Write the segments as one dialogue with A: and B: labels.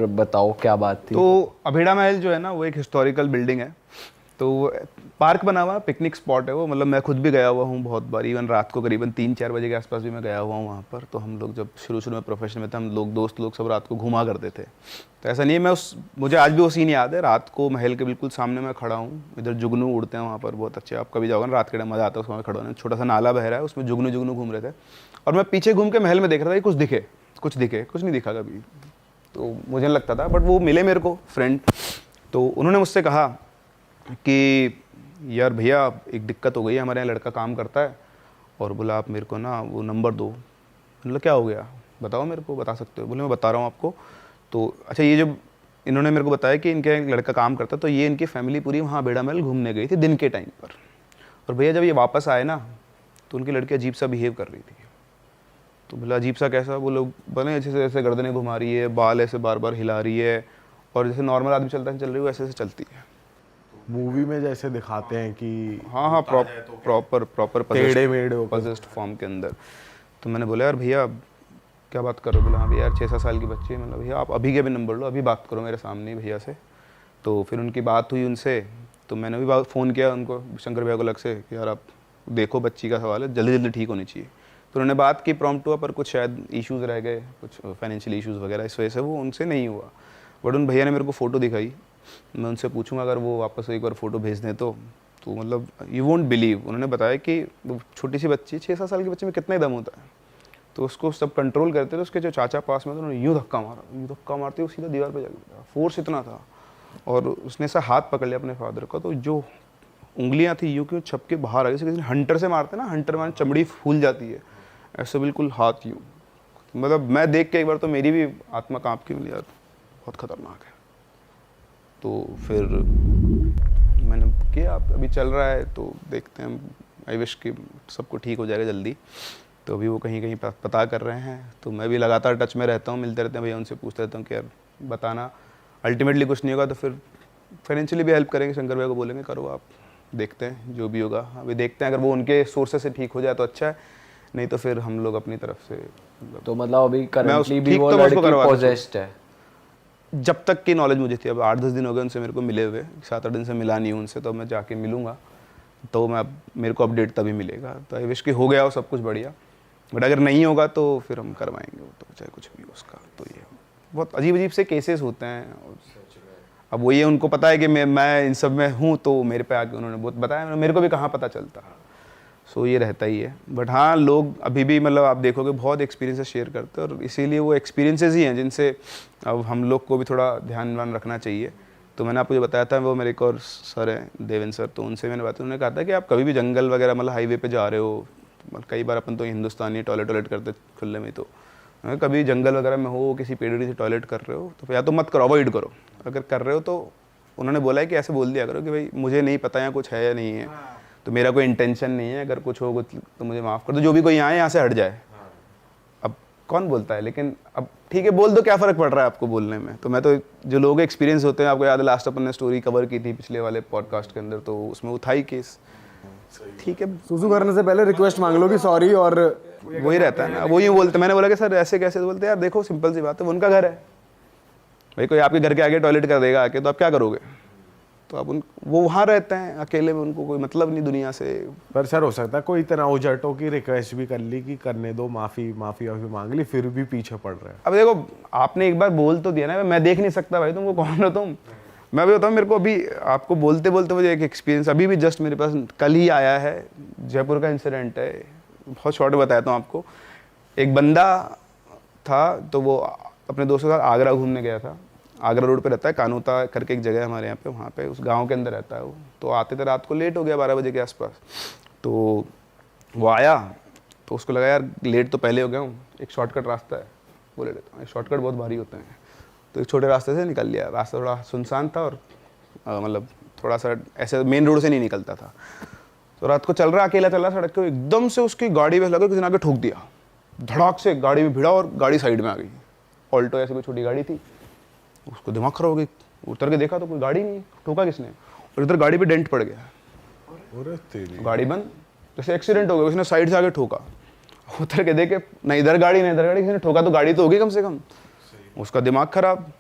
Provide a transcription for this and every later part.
A: और बताओ क्या बात थी।
B: तो अभेड़ा महल जो है ना वो एक हिस्टोरिकल बिल्डिंग है, तो पार्क बना हुआ, पिकनिक स्पॉट है वो, मतलब मैं खुद भी गया हुआ हूँ बहुत बार, इवन रात को करीबन 3-4 बजे के आसपास भी मैं गया हुआ हूँ वहाँ पर। तो हम लोग जब शुरू में प्रोफेशन में थे, हम लोग दोस्त लोग सब रात को घुमा करते थे। तो ऐसा नहीं है, मुझे आज भी वो सीन याद है, रात को महल के बिल्कुल सामने मैं खड़ा हूँ, इधर जुगनू उड़ते हैं वहाँ पर बहुत अच्छे, आप कभी जाओगे ना रात के टाइम मज़ा आता है उसमें खड़ा होने, छोटा सा नाला बह रहा है उसमें जुगनू जुगनू घूम रहे थे, और मैं पीछे घूम के महल में देख रहा था कि कुछ दिखे, कुछ नहीं दिखा कभी। तो मुझे लगता था, बट वो मिले मेरे को फ्रेंड, तो उन्होंने मुझसे कहा कि यार भैया एक दिक्कत हो गई है, हमारे यहाँ लड़का काम करता है और बोला आप मेरे को ना वो नंबर दो। मतलब क्या हो गया बताओ मेरे को, बता सकते हो? बोले मैं बता रहा हूँ आपको। तो अच्छा, ये जब इन्होंने मेरे को बताया कि इनके एक लड़का काम करता है, तो ये इनकी फैमिली पूरी वहाँ अभेड़ा महल घूमने गई थी दिन के टाइम पर, और भैया जब ये वापस आए ना तो उनकी लड़की अजीब सा बिहेव कर रही थी। तो बोला अजीब सा कैसा? वो लोग बोले ऐसे ऐसे गर्दनें घुमा रही है, बाल ऐसे बार बार हिला रही है, और जैसे नॉर्मल आदमी चलता है चल रही है वैसे ऐसे चलती है।
C: मूवी में जैसे दिखाते हैं कि
B: हाँ, प्रॉपर
C: टेढ़े मेढ़े
B: पजेस्ट फॉर्म के अंदर। तो मैंने बोला यार भैया क्या बात कर रहे हो? बोला हाँ भैया यार 6-7 साल की बच्ची है। मतलब भैया आप अभी के भी नंबर लो, अभी बात करो मेरे सामने भैया से। तो फिर उनकी बात हुई उनसे, तो मैंने भी फ़ोन किया उनको, शंकर भैया को अलग से, कि यार आप देखो बच्ची का सवाल है, जल्दी जल्दी ठीक होनी चाहिए। तो उन्होंने बात की प्रॉम्प्ट हुआ, पर कुछ शायद इश्यूज़ रह गए, कुछ फाइनेंशियल इश्यूज़ वगैरह, इस वजह से वो उनसे नहीं हुआ। बट उन भैया ने मेरे को फ़ोटो दिखाई, मैं उनसे पूछूंगा अगर वो वापस एक बार फ़ोटो भेज दें तो मतलब यू वोंट बिलीव, उन्होंने बताया कि वो छोटी सी बच्ची 6-7 साल के बच्चे में कितना ही दम होता है, तो उसको सब कंट्रोल करते थे। उसके जो चाचा पास में थे उन्होंने यूँ धक्का मारते वो सीधा दीवार पे जा गया, फोर्स इतना था, और उसने ऐसा हाथ पकड़ लिया अपने फादर का, तो जो उंगलियां थी यूँ क्यों छप के बाहर आ गई, जैसे किसी हंटर से मारते ना, हंटर मारने चमड़ी फूल जाती है, ऐसे बिल्कुल हाथ यूँ। मतलब मैं देख के एक बार तो मेरी भी आत्मा काँप की, यार बहुत खतरनाक है। तो फिर मैंने किया, अभी चल रहा है तो देखते हैं, आई विश कि सबको ठीक हो जाएगा जल्दी। तो अभी वो कहीं कहीं पता कर रहे हैं, तो मैं भी लगातार टच में रहता हूँ, मिलते रहते हैं भैया, उनसे पूछते रहता हूँ कि यार बताना, अल्टीमेटली कुछ नहीं होगा तो फिर फाइनेंशियली भी हेल्प करेंगे, शंकर भैया को बोलेंगे करो आप, देखते हैं जो भी होगा, अभी देखते हैं, अगर वो उनके सोर्सेस से ठीक हो जाए तो अच्छा है, नहीं तो फिर हम लोग अपनी तरफ से।
A: तो मतलब अभी करंटली भी वो
B: तो
A: लड़की पोजेस्ड है?
B: जब तक की नॉलेज मुझे थी, अब 8-10 दिन हो गए उनसे मेरे को मिले हुए, 7-8 दिन से मिला नहीं हूँ उनसे, तो मैं जाके मिलूँगा तो मैं मेरे को अपडेट तभी मिलेगा। तो आई विश कि हो गया हो सब कुछ बढ़िया, बट अगर नहीं होगा तो फिर हम करवाएंगे वो, तो चाहे कुछ भी हो उसका। तो ये बहुत अजीब से केसेस होते हैं, और अब वो ये उनको पता है कि मैं इन सब में हूँ, तो मेरे पे आके उन्होंने बहुत बताया, मेरे को भी कहाँ पता चलता। सो ये रहता ही है। बट हाँ, लोग अभी भी मतलब आप देखोगे बहुत एक्सपीरियंसेस शेयर करते हैं, और इसीलिए वो एक्सपीरियंसेस ही हैं जिनसे अब हम लोग को भी थोड़ा ध्यान रखना चाहिए। तो मैंने आपको जो बताया था, वो मेरे एक और सर हैं देवेंद्र सर, तो उनसे मैंने बात, उन्होंने कहा था कि आप कभी भी जंगल वगैरह मतलब हाईवे पे जा रहे हो, मतलब कई बार अपन तो हिंदुस्तानी टॉयलेट करते खुले में, तो कभी जंगल वगैरह में हो, किसी पेड़ से टॉयलेट कर रहे हो तो या तो मत करो, अवॉइड करो। अगर कर रहे हो तो उन्होंने बोला है कि ऐसे बोल दिया करो कि भाई मुझे नहीं पता यहाँ कुछ है या नहीं है, तो मेरा कोई इंटेंशन नहीं है, अगर कुछ हो तो मुझे माफ़ कर दो, जो भी कोई यहाँ से हट जाए। अब कौन बोलता है, लेकिन अब ठीक है बोल दो, क्या फ़र्क पड़ रहा है आपको बोलने में। तो मैं तो जो लोग एक्सपीरियंस होते हैं, आपको याद है लास्ट अपन ने स्टोरी कवर की थी पिछले वाले पॉडकास्ट के अंदर, तो उसमें वो था ही केस। ठीक है,
C: सुसु करने से पहले रिक्वेस्ट मांग लो कि सॉरी, और
B: वही रहता है ना, वो यूँ बोलते। मैंने बोला कि सर ऐसे कैसे? बोलते यार देखो सिंपल सी बात है, वो उनका घर है भाई, कोई आपके घर के आगे टॉयलेट कर देगा आके, तो आप क्या करोगे? तो अब वो वहाँ रहते हैं अकेले में, उनको कोई मतलब नहीं दुनिया से।
C: पर सर हो सकता है कोई इतना उजटो की रिक्वेस्ट भी कर ली कि करने दो, माफ़ी मांग ली, फिर भी पीछे पड़ रहे हैं।
B: अब देखो आपने एक बार बोल तो दिया ना, मैं देख नहीं सकता भाई तुमको, कौन हो तुम? मैं भी बताऊँ, मेरे को अभी आपको बोलते बोलते मुझे एक एक्सपीरियंस अभी भी जस्ट मेरे पास कल ही आया है, जयपुर का इंसिडेंट है, बहुत शॉर्ट बताता हूँ आपको। एक बंदा था, तो वो अपने दोस्तों के साथ आगरा घूमने गया था। आगरा रोड पे रहता है, कानोता करके एक जगह है हमारे यहाँ पे, वहाँ पे उस गांव के अंदर रहता है वो। तो आते थे रात को, लेट हो गया 12 बजे के आसपास, तो वो आया, तो उसको लगा यार लेट तो पहले हो गया हूँ, एक शॉर्टकट रास्ता है वो ले लेता हूँ, शॉर्टकट बहुत भारी होते हैं। तो एक छोटे रास्ते से निकल लिया, रास्ता थोड़ा सुनसान था, और मतलब थोड़ा सा ऐसे मेन रोड से नहीं निकलता था। तो रात को चल रहा, अकेला चल रहा सड़क के, एकदम से उसकी गाड़ी में लगा, किसी ने आगे ठोक दिया, धड़ाक से गाड़ी में भिड़ा, और गाड़ी साइड में आ गई। ऑल्टो ऐसी कोई छोटी गाड़ी थी, उसको दिमाग खराब हो गई, उतर के देखा तो कोई गाड़ी नहीं, ठोका किसने? और इधर गाड़ी पे डेंट पड़ गया, गाड़ी बंद, जैसे एक्सीडेंट हो गया, उसने साइड से आगे ठोका। उतर के देखे, नहीं इधर गाड़ी नहीं इधर गाड़ी, किसी ने ठोका तो गाड़ी तो होगी कम से कम। उसका दिमाग खराब,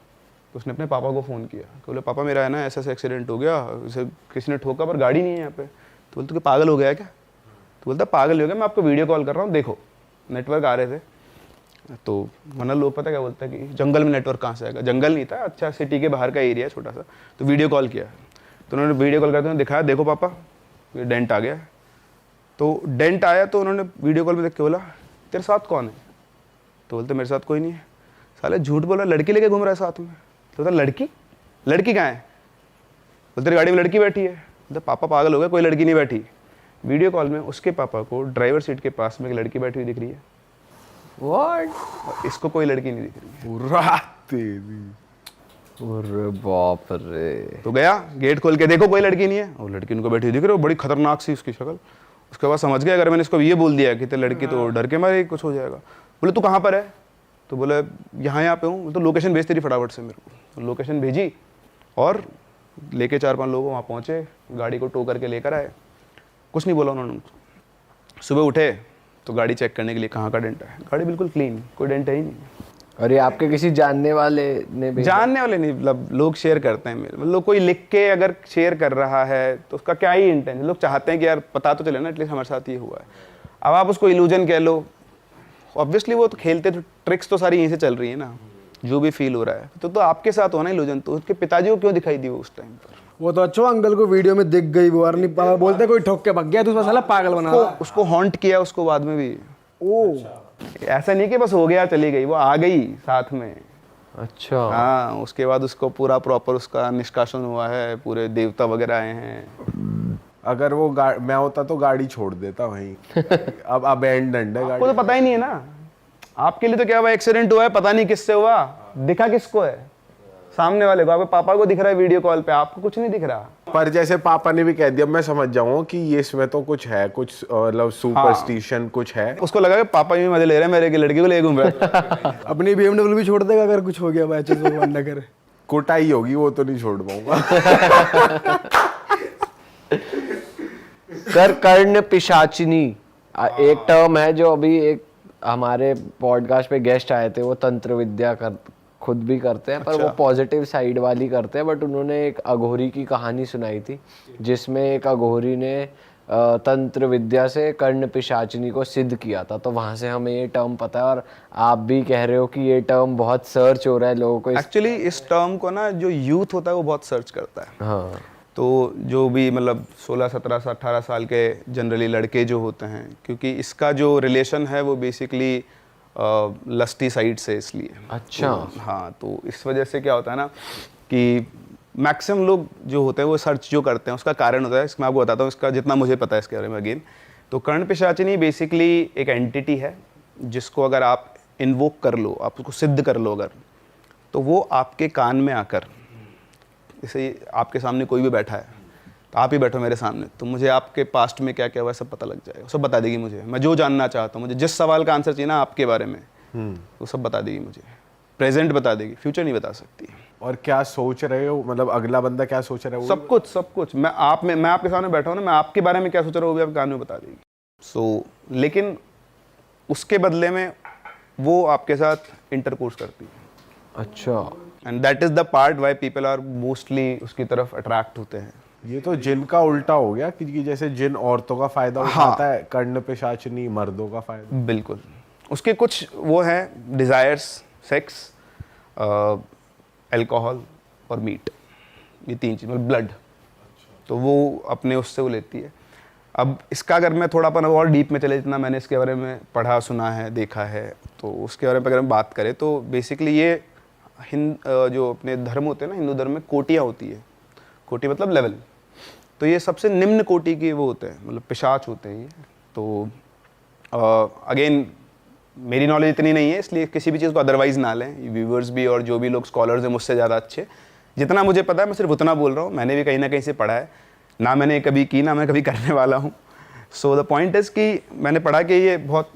B: तो उसने अपने पापा को फ़ोन किया कि बोले पापा मेरा है ना ऐसा एक्सीडेंट हो गया, उसे किसी ने ठोका पर गाड़ी नहीं है यहाँ पे। तो बोलते कि पागल हो गया है क्या? तो बोलता पागल हो गया, मैं आपको वीडियो कॉल कर रहा हूँ, देखो नेटवर्क आ रहे थे। तो वरना लोग पता क्या बोलता है कि जंगल में नेटवर्क कहाँ से आएगा, जंगल नहीं था, अच्छा सिटी के बाहर का एरिया छोटा सा। तो वीडियो कॉल किया, तो उन्होंने वीडियो कॉल करते हुए दिखाया, देखो पापा ये डेंट आ गया। तो डेंट आया तो उन्होंने वीडियो कॉल में देख के बोला तेरे साथ कौन है? तो बोलते मेरे साथ कोई नहीं है। साले झूठ बोला, लड़की लेके घूम रहा है साथ में। तो बोलता लड़की? लड़की कहाँ है? बोलते तेरी गाड़ी में लड़की बैठी है। बोलते पापा पागल हो गया, कोई लड़की नहीं बैठी। वीडियो कॉल में उसके पापा को ड्राइवर सीट के पास में एक लड़की बैठी हुई दिख रही है।
A: व्हाट?
B: इसको कोई लड़की नहीं दिख रही है।
C: पूरा तेरी।
A: अरे बाप रे।
B: तो गया गेट खोल के, देखो कोई लड़की नहीं है, और लड़की उनको बैठी हुई दिख रही है, बड़ी खतरनाक सी उसकी शक्ल। उसके बाद समझ गया अगर मैंने इसको ये बोल दिया कि तेरी लड़की, तो डर के मारे कुछ हो जाएगा। बोले तू कहाँ पर है? तो बोले यहाँ पे हूँ। तो लोकेशन भेज तेरी फटाफट से मेरे को। तो लोकेशन भेजी और लेके 4-5 लोग वहाँ पहुँचे, गाड़ी को टो करके लेकर आए। कुछ नहीं बोला उन्होंने। सुबह उठे तो गाड़ी चेक करने के लिए कहाँ का डेंट है, गाड़ी बिल्कुल क्लीन, कोई डेंट है ही नहीं।
A: और ये आपके किसी जानने वाले ने भी?
B: जानने वाले नहीं, मतलब लोग शेयर करते हैं मेरे, मतलब कोई लिख के अगर शेयर कर रहा है तो उसका क्या ही इंटेंशन। लोग चाहते हैं कि यार पता तो चले ना एटलीस्ट हमारे साथ ये हुआ है। अब आप उसको इल्यूजन कह लो, ऑब्वियसली वो तो खेलते, तो ट्रिक्स तो सारी यहीं से चल रही है ना, जो भी फील हो रहा है तो आपके साथ होना इल्यूजन। तो उसके पिताजी को क्यों दिखाई दी वो उस टाइम पर?
D: वो तो अच्छा अंकल को वीडियो में दिख गई वो, और नहीं पापा बोलते कोई ठोक के भाग गया तो उसका साला पागल बना रहा।
B: उसको हॉन्ट किया उसको बाद में भी।
D: ओ
B: ऐसा नहीं कि बस हो गया चली गई, वो आ गई साथ में।
A: अच्छा।
B: हाँ, उसके बाद उसको पूरा प्रॉपर उसका निष्कासन हुआ है, पूरे देवता वगैरह आए हैं।
C: अगर वो मैं होता तो गाड़ी छोड़ देता वहीं। अब अबैंडन्ड है
B: आपको
C: गाड़ी।
B: तो पता ही नहीं है ना, आपके लिए तो क्या हुआ, एक्सीडेंट हुआ है, पता नहीं किससे हुआ, दिखा किसको है? सामने वाले को। आपके पापा को दिख रहा है वीडियो कॉल पे, आपको कुछ नहीं दिख रहा।
C: पर जैसे पापा ने भी कह दिया, मैं समझ जाऊँ कि ये इसमें तो कुछ है, कुछ मतलब सुपरस्टिशन कुछ है।
B: उसको लगा कि पापा भी मजे ले रहे हैं, मेरे की लड़की को ले घूम रहा है।
D: अपनी BMW भी छोड़ देगा अगर कुछ हो गया बाय चांस, वो ना करे।
C: कुटाई होगी वो तो नहीं छोड़ पाऊंगा।
A: सर कर्ण पिशाचिनी एक टर्म है जो अभी एक हमारे पॉडकास्ट पे गेस्ट आए थे, वो तंत्र विद्या खुद भी करते हैं, पर वो पॉजिटिव साइड वाली करते हैं। बट उन्होंने एक अघोरी की कहानी सुनाई थी जिसमें एक अघोरी ने तंत्र विद्या से कर्ण पिशाचिनी को सिद्ध किया था। तो वहां से हमें ये टर्म पता है, और आप भी कह रहे हो कि ये टर्म बहुत सर्च हो रहा है लोगों को।
B: एक्चुअली इस टर्म को ना जो यूथ होता है वो बहुत सर्च करता है।
A: हाँ।
B: तो जो भी मतलब 16, 17, 18 साल के जनरली लड़के जो होते हैं, क्योंकि इसका जो रिलेशन है वो बेसिकली लस्टी साइड से, इसलिए।
A: अच्छा।
B: तो, हाँ, तो इस वजह से क्या होता है ना कि मैक्सिमम लोग जो होते हैं वो सर्च जो करते हैं उसका कारण होता है। इसमें आपको बताता हूँ इसका जितना मुझे पता है इसके बारे में अगेन। तो कर्ण पिशाचिनी बेसिकली एक एंटिटी है जिसको अगर आप इन्वोक कर लो, आप उसको सिद्ध कर लो अगर, तो वो आपके कान में आकर, जैसे आपके सामने कोई भी बैठा है, तो आप ही बैठो मेरे सामने, तो मुझे आपके पास्ट में क्या क्या हुआ सब पता लग जाएगा, सब बता देगी मुझे। मैं जो जानना चाहता हूँ, मुझे जिस सवाल का आंसर चाहिए ना आपके बारे में, वो सब बता देगी मुझे। प्रेजेंट बता देगी, फ्यूचर नहीं बता सकती।
C: और क्या सोच रहे हो, मतलब अगला बंदा क्या सोच रहा है,
B: सब कुछ, सब कुछ। मैं आपके सामने बैठा हूँ ना, मैं आपके बारे में क्या सोच रहा हूँ वो भी आपके कान में बता देगी। सो लेकिन उसके बदले में वो आपके साथ इंटरकोर्स करती है।
A: अच्छा।
B: And that is the part why people are mostly उसकी तरफ अट्रैक्ट होते हैं।
C: ये तो जिन का उल्टा हो गया कि जैसे जिन औरतों का फायदा उठाता है, कर्ण पिशाचिनी मर्दों का फायदा।
B: बिल्कुल। उसके कुछ वो हैं डिज़ायर्स, सेक्स, अल्कोहल और मीट, ये 3 चीज़, मतलब ब्लड। तो वो अपने उससे वो लेती है। अब इसका अगर मैं थोड़ा अपन और डीप में चले, जितना मैंने इसके बारे में पढ़ा, सुना है, देखा है, तो उसके बारे में अगर हम बात करें तो बेसिकली ये जो अपने धर्म होते हैं ना, हिंदू धर्म में कोटियाँ होती है। कोटि मतलब लेवल। तो ये सबसे निम्न कोटि के वो होते हैं, मतलब पिशाच होते हैं ये। तो अगेन मेरी नॉलेज इतनी नहीं है, इसलिए किसी भी चीज़ को अदरवाइज ना लें। व्यूवर्स भी और जो भी लोग स्कॉलर्स हैं मुझसे ज़्यादा अच्छे, जितना मुझे पता है मैं सिर्फ उतना बोल रहा हूँ। मैंने भी कहीं ना कहीं से पढ़ा है, ना मैंने कभी की, ना मैं कभी करने वाला हूँ। सो द पॉइंट इज़ कि मैंने पढ़ा कि ये बहुत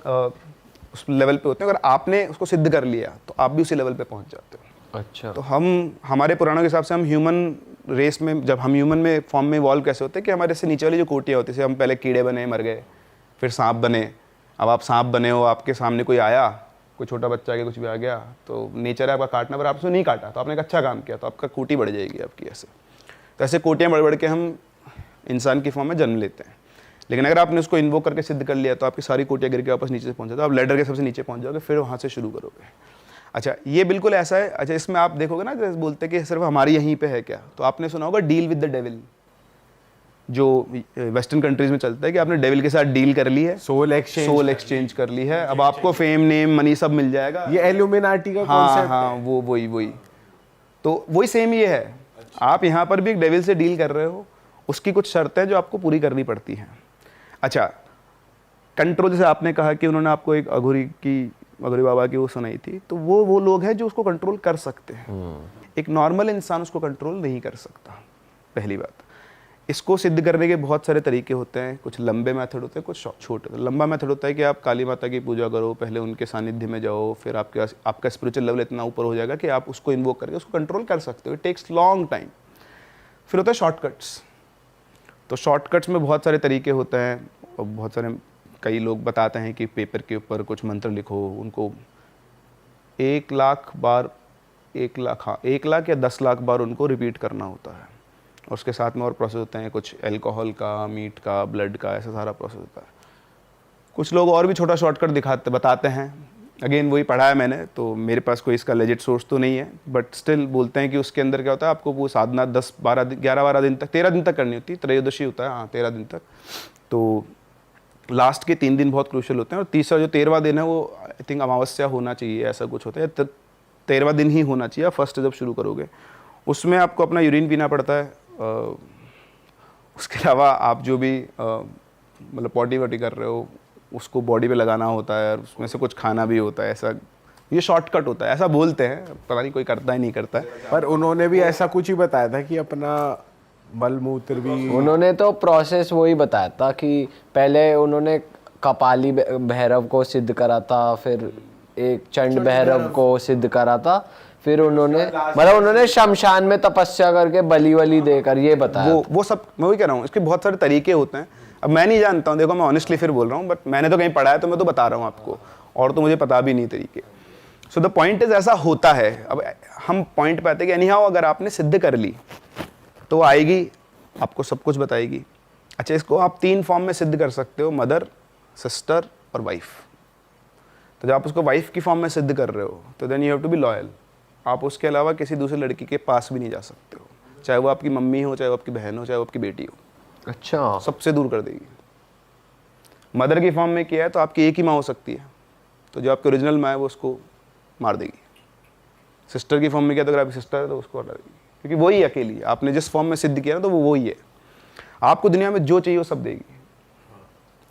B: उस लेवल पे होते हैं। अगर आपने उसको सिद्ध कर लिया तो आप भी उसी लेवल पे पहुँच जाते हो।
A: अच्छा।
B: तो हमारे पुराणों के हिसाब से हम ह्यूमन रेस में, जब हम ह्यूमन में फॉर्म में इवॉल्व कैसे होते हैं कि हमारे से नीचे वाली जो कोटियाँ होती है, हम पहले कीड़े बने, मर गए, फिर सांप बने। अब आप सांप बने हो, आपके सामने कोई आया कोई छोटा बच्चा आगे कुछ भी आ गया तो नेचर है आपका काटना, पर आपने नहीं काटा तो आपने एक अच्छा काम किया, तो आपका कोटि बढ़ जाएगी आपकी ऐसे। तो ऐसे कोटियाँ बढ़ बढ़ के हम इंसान की फॉर्म में जन्म लेते हैं। लेकिन अगर आपने उसको इन्वोक करके सिद्ध कर लिया तो आपकी सारी कोटियाँ गिर के वापस नीचे से पहुँच जाते हो, आप लैडर के सबसे नीचे पहुँच जाओगे, फिर वहाँ से शुरू करोगे। अच्छा, ये बिल्कुल ऐसा है। अच्छा, इसमें आप देखोगे ना, जैसे बोलते हैं कि सिर्फ हमारी यहीं पे है क्या, तो आपने सुना होगा डील विद द डेविल, जो वेस्टर्न कंट्रीज में चलता है कि आपने डेविल के साथ डील कर ली है,
C: सोल
B: एक्सचेंज कर ली है, अब आपको फेम, नेम, मनी सब मिल जाएगा।
C: ये एल्यूमिनाटी का
B: हाँ
C: कॉन्सेप्ट
B: हाँ, वो वही तो वही सेम ये है। आप यहाँ पर भी एक डेविल से डील कर रहे हो, उसकी कुछ शर्तें जो आपको पूरी करनी पड़ती हैं। अच्छा, कंट्रोल, जैसे आपने कहा कि उन्होंने आपको एक अघोरी बाबा की वो सुनाई थी, तो वो लोग हैं जो उसको कंट्रोल कर सकते हैं। एक नॉर्मल इंसान उसको कंट्रोल नहीं कर सकता, पहली बात। इसको सिद्ध करने के बहुत सारे तरीके होते हैं, कुछ लंबे मेथड होते हैं, कुछ छोटे। लंबा मेथड होता है कि आप काली माता की पूजा करो, पहले उनके सानिध्य में जाओ, फिर आपका स्पिरिचुअल लेवल इतना ऊपर हो जाएगा कि आप उसको इन्वोक करके उसको कंट्रोल कर सकते हो। It takes long time. फिर होता है शॉर्टकट्स। तो शॉर्टकट्स में बहुत सारे तरीके होते हैं, और बहुत सारे, कई लोग बताते हैं कि पेपर के ऊपर कुछ मंत्र लिखो, उनको 1 लाख या 10 लाख बार उनको रिपीट करना होता है। और उसके साथ में और प्रोसेस होते हैं, कुछ अल्कोहल का, मीट का, ब्लड का, ऐसा सारा प्रोसेस होता है। कुछ लोग और भी छोटा शॉर्टकट बताते हैं। अगेन वही पढ़ा है मैंने, तो मेरे पास कोई इसका लेजिट सोर्स तो नहीं है, बट स्टिल बोलते हैं कि उसके अंदर क्या होता है, आपको वो साधना 11-12 दिन तक, 13 दिन तक करनी होती है। त्रयोदशी होता है, हाँ 13 दिन तक। तो लास्ट के 3 दिन बहुत क्रूशियल होते हैं, और तीसरा जो 13वां दिन है वो आई थिंक अमावस्या होना चाहिए, ऐसा कुछ होता है, 13वां दिन ही होना चाहिए। फर्स्ट जब शुरू करोगे उसमें आपको अपना यूरिन पीना पड़ता है। उसके अलावा आप जो भी मतलब पॉटी वॉटी कर रहे हो उसको बॉडी पे लगाना होता है, और उसमें से कुछ खाना भी होता है। ऐसा ये शॉर्टकट होता है, ऐसा बोलते हैं, पता नहीं कोई करता है नहीं करता है।
C: पर उन्होंने भी ऐसा कुछ ही बताया था कि अपना मलमूत्र भी,
A: उन्होंने तो प्रोसेस वही बताया था कि पहले उन्होंने कपाली भैरव को सिद्ध करा था, फिर एक चंड भैरव को सिद्ध करा था, फिर उन्होंने शमशान में तपस्या करके बलि वली देकर ये बताया।
B: वो सब मैं वही कह रहा हूँ, इसके बहुत सारे तरीके होते हैं। अब मैं नहीं जानता हूँ, देखो मैं ऑनेस्टली फिर बोल रहा हूँ, बट मैंने तो कहीं पढ़ा है तो मैं तो बता रहा हूँ आपको, और तो मुझे पता भी नहीं तरीके। सो द पॉइंट इज, ऐसा होता है। अब हम पॉइंट पे आते हैं कि एनीहाउ अगर आपने सिद्ध कर ली तो आएगी, आपको सब कुछ बताएगी। अच्छा, इसको आप 3 फॉर्म में सिद्ध कर सकते हो, मदर, सिस्टर और वाइफ। तो जब आप उसको वाइफ की फॉर्म में सिद्ध कर रहे हो तो then you have to be loyal. आप उसके अलावा किसी दूसरी लड़की के पास भी नहीं जा सकते हो, चाहे वो आपकी मम्मी हो, चाहे वो आपकी बहन हो, चाहे वो आपकी बेटी हो।
A: अच्छा,
B: सबसे दूर कर देगी। मदर की फॉर्म में किया है तो आपकी एक ही माँ हो सकती है, तो जो आपकी ओरिजिनल माँ है वो उसको मार देगी। सिस्टर की फॉर्म में किया तो अगर आपकी सिस्टर है तो उसको हटा देगी, क्योंकि वही अकेली है। आपने जिस फॉर्म में सिद्ध किया ना तो वो वही है। आपको दुनिया में जो चाहिए वो सब देगी,